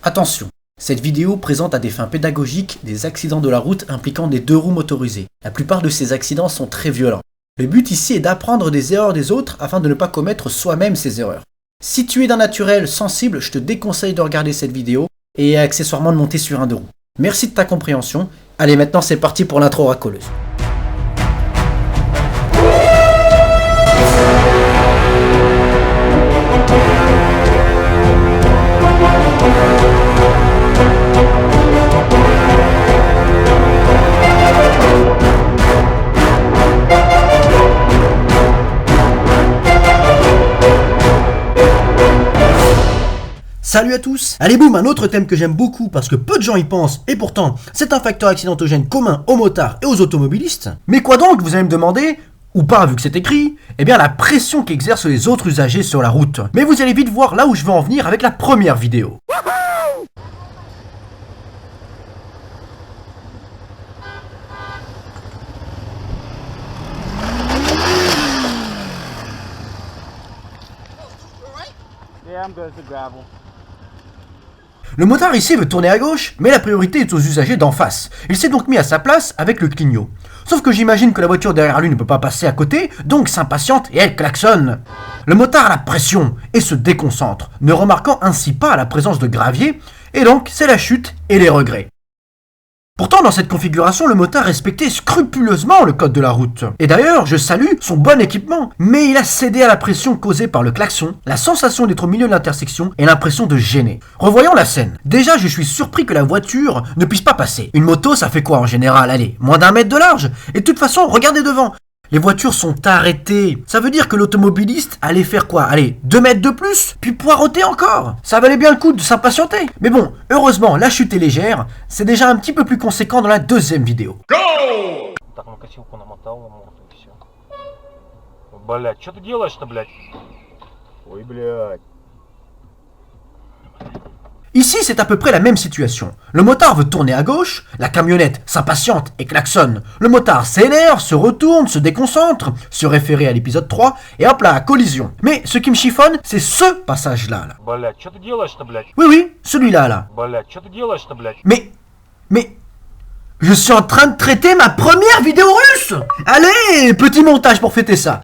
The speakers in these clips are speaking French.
Attention, cette vidéo présente à des fins pédagogiques des accidents de la route impliquant des deux roues motorisées. La plupart de ces accidents sont très violents. Le but ici est d'apprendre des erreurs des autres afin de ne pas commettre soi-même ces erreurs. Si tu es d'un naturel sensible, je te déconseille de regarder cette vidéo et accessoirement de monter sur un deux roues. Merci de ta compréhension. Allez, maintenant c'est parti pour l'intro racoleuse. Salut à tous. Allez boum, un autre thème que j'aime beaucoup parce que peu de gens y pensent et pourtant c'est un facteur accidentogène commun aux motards et aux automobilistes. Mais quoi donc, vous allez me demander, ou pas vu que c'est écrit, eh bien la pression qu'exercent les autres usagers sur la route. Mais vous allez vite voir là où je veux en venir avec la première vidéo. Yeah, I'm good as the gravel. Le motard ici veut tourner à gauche, mais la priorité est aux usagers d'en face. Il s'est donc mis à sa place avec le clignot. Sauf que j'imagine que la voiture derrière lui ne peut pas passer à côté, donc s'impatiente et elle klaxonne. Le motard a la pression et se déconcentre, ne remarquant ainsi pas la présence de gravier, et donc c'est la chute et les regrets. Pourtant, dans cette configuration, le motard respectait scrupuleusement le code de la route. Et d'ailleurs, je salue son bon équipement, mais il a cédé à la pression causée par le klaxon, la sensation d'être au milieu de l'intersection et l'impression de gêner. Revoyons la scène. Déjà, je suis surpris que la voiture ne puisse pas passer. Une moto, ça fait quoi en général? Allez, moins d'1 mètre de large. Et de toute façon, regardez devant. Les voitures sont arrêtées. Ça veut dire que l'automobiliste allait faire quoi? Allez, 2 mètres de plus, puis poireauter encore. Ça valait bien le coup de s'impatienter. Mais bon, heureusement, la chute est légère. C'est déjà un petit peu plus conséquent dans la deuxième vidéo. Так на косилку намотал на морду и все. Блять, что ты делаешь-то, блять? Ой, блять. Ici, c'est à peu près la même situation. Le motard veut tourner à gauche, la camionnette s'impatiente et klaxonne. Le motard s'énerve, se retourne, se déconcentre, se référer à l'épisode 3, et hop là, collision. Mais ce qui me chiffonne, c'est ce passage-là. Là. Блять, что ты делаешь-то, блять? Oui, celui-là, là. Блять, что ты делаешь-то, блять? Mais... Je suis en train de traiter ma première vidéo russe! Allez, petit montage pour fêter ça.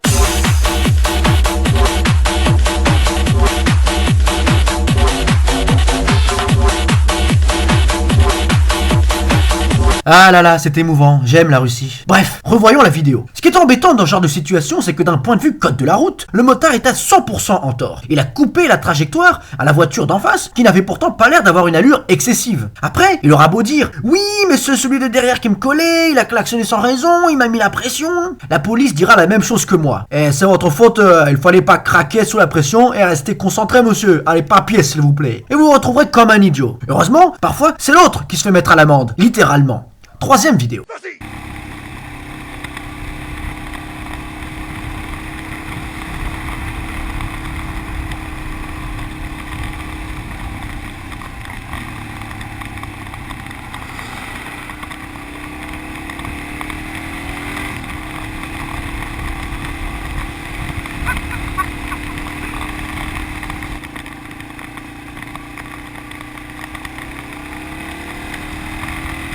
Ah là là, c'est émouvant, j'aime la Russie. Bref, revoyons la vidéo. Ce qui est embêtant dans ce genre de situation, c'est que d'un point de vue code de la route, le motard est à 100% en tort. Il a coupé la trajectoire à la voiture d'en face, qui n'avait pourtant pas l'air d'avoir une allure excessive. Après, il aura beau dire « Oui, mais c'est celui de derrière qui me collait, il a klaxonné sans raison, il m'a mis la pression ». La police dira la même chose que moi. « Eh, c'est votre faute, il fallait pas craquer sous la pression et rester concentré, monsieur. Allez, papier, s'il vous plaît. » Et vous vous retrouverez comme un idiot. Heureusement, parfois, c'est l'autre qui se fait mettre à l'amende, littéralement. Troisième vidéo.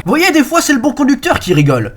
Vous voyez, des fois, c'est le bon conducteur qui rigole.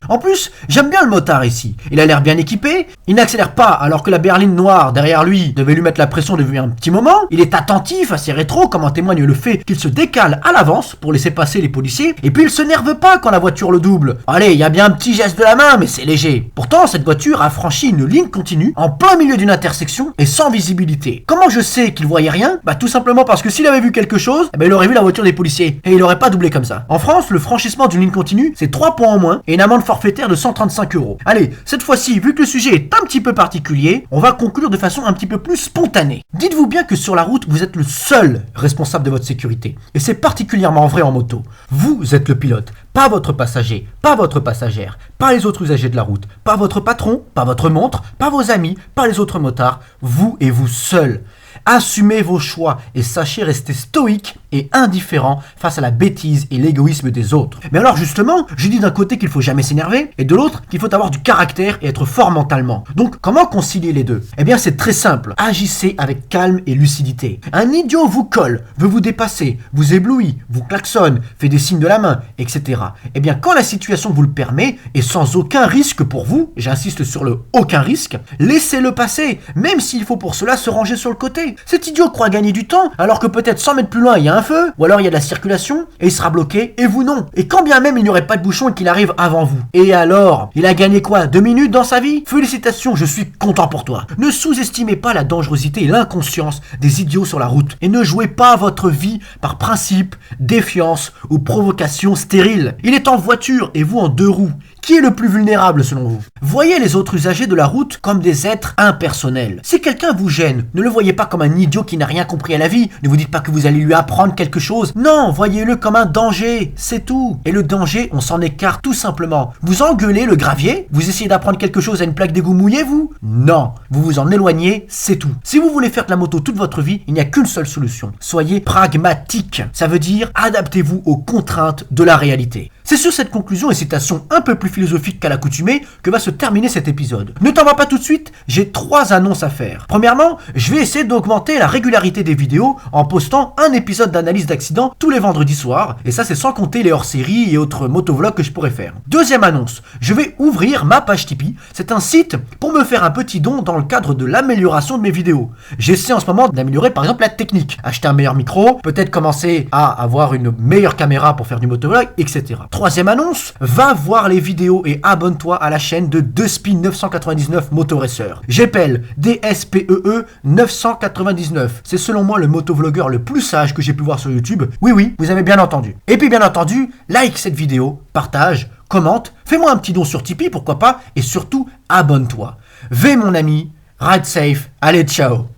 En plus, j'aime bien le motard ici. Il a l'air bien équipé, il n'accélère pas alors que la berline noire derrière lui devait lui mettre la pression depuis un petit moment. Il est attentif à ses rétros, comme en témoigne le fait qu'il se décale à l'avance pour laisser passer les policiers. Et puis il se nerve pas quand la voiture le double. Allez, il y a bien un petit geste de la main, mais c'est léger. Pourtant, cette voiture a franchi une ligne continue en plein milieu d'une intersection et sans visibilité. Comment je sais qu'il voyait rien? Bah tout simplement parce que s'il avait vu quelque chose, il aurait vu la voiture des policiers et il aurait pas doublé comme ça. En France, le franchissement d'une ligne continue, c'est 3 points en moins et une amende forfaitaire de 135 €. Allez, cette fois-ci, vu que le sujet est un petit peu particulier, on va conclure de façon un petit peu plus spontanée. Dites-vous bien que sur la route, vous êtes le seul responsable de votre sécurité. Et c'est particulièrement vrai en moto. Vous êtes le pilote, pas votre passager, pas votre passagère, pas les autres usagers de la route, pas votre patron, pas votre montre, pas vos amis, pas les autres motards, vous et vous seul. Assumez vos choix et sachez rester stoïque et indifférent face à la bêtise et l'égoïsme des autres. Mais alors justement, je dis d'un côté qu'il faut jamais s'énerver et de l'autre qu'il faut avoir du caractère et être fort mentalement. Donc comment concilier les deux? Eh bien c'est très simple, agissez avec calme et lucidité. Un idiot vous colle, veut vous dépasser, vous éblouit, vous klaxonne, fait des signes de la main, etc. Eh bien quand la situation vous le permet et sans aucun risque pour vous, j'insiste sur le aucun risque, laissez-le passer, même s'il faut pour cela se ranger sur le côté. Cet idiot croit gagner du temps alors que peut-être 100 mètres plus loin il y a un feu, ou alors il y a de la circulation, et il sera bloqué, et vous non. Et quand bien même il n'y aurait pas de bouchon et qu'il arrive avant vous. Et alors, il a gagné quoi? 2 minutes dans sa vie? Félicitations, je suis content pour toi. Ne sous-estimez pas la dangerosité et l'inconscience des idiots sur la route, et ne jouez pas votre vie par principe, défiance ou provocation stérile. Il est en voiture et vous en 2 roues. Qui est le plus vulnérable selon vous? Voyez les autres usagers de la route comme des êtres impersonnels. Si quelqu'un vous gêne, ne le voyez pas comme un idiot qui n'a rien compris à la vie. Ne vous dites pas que vous allez lui apprendre quelque chose. Non, voyez-le comme un danger, c'est tout. Et le danger, on s'en écarte tout simplement. Vous engueulez le gravier? Vous essayez d'apprendre quelque chose à une plaque d'égout mouillée, vous? Non, vous vous en éloignez, c'est tout. Si vous voulez faire de la moto toute votre vie, il n'y a qu'une seule solution. Soyez pragmatique. Ça veut dire adaptez-vous aux contraintes de la réalité. C'est sur cette conclusion et citation un peu plus philosophique qu'à l'accoutumée que va se terminer cet épisode. Ne t'en va pas tout de suite, j'ai 3 annonces à faire. Premièrement, je vais essayer d'augmenter la régularité des vidéos en postant un épisode d'analyse d'accident tous les vendredis soirs, et ça c'est sans compter les hors-séries et autres motovlogs que je pourrais faire. Deuxième annonce, je vais ouvrir ma page Tipeee. C'est un site pour me faire un petit don dans le cadre de l'amélioration de mes vidéos. J'essaie en ce moment d'améliorer par exemple la technique, acheter un meilleur micro, peut-être commencer à avoir une meilleure caméra pour faire du motovlog, etc. Troisième annonce, va voir les vidéos et abonne-toi à la chaîne de Despee 999 Motoracer. J'appelle DSPEE 999. C'est selon moi le motovlogueur le plus sage que j'ai pu voir sur YouTube. Oui, vous avez bien entendu. Et puis bien entendu, like cette vidéo, partage, commente, fais-moi un petit don sur Tipeee, pourquoi pas, et surtout, abonne-toi. V mon ami, ride safe, allez ciao.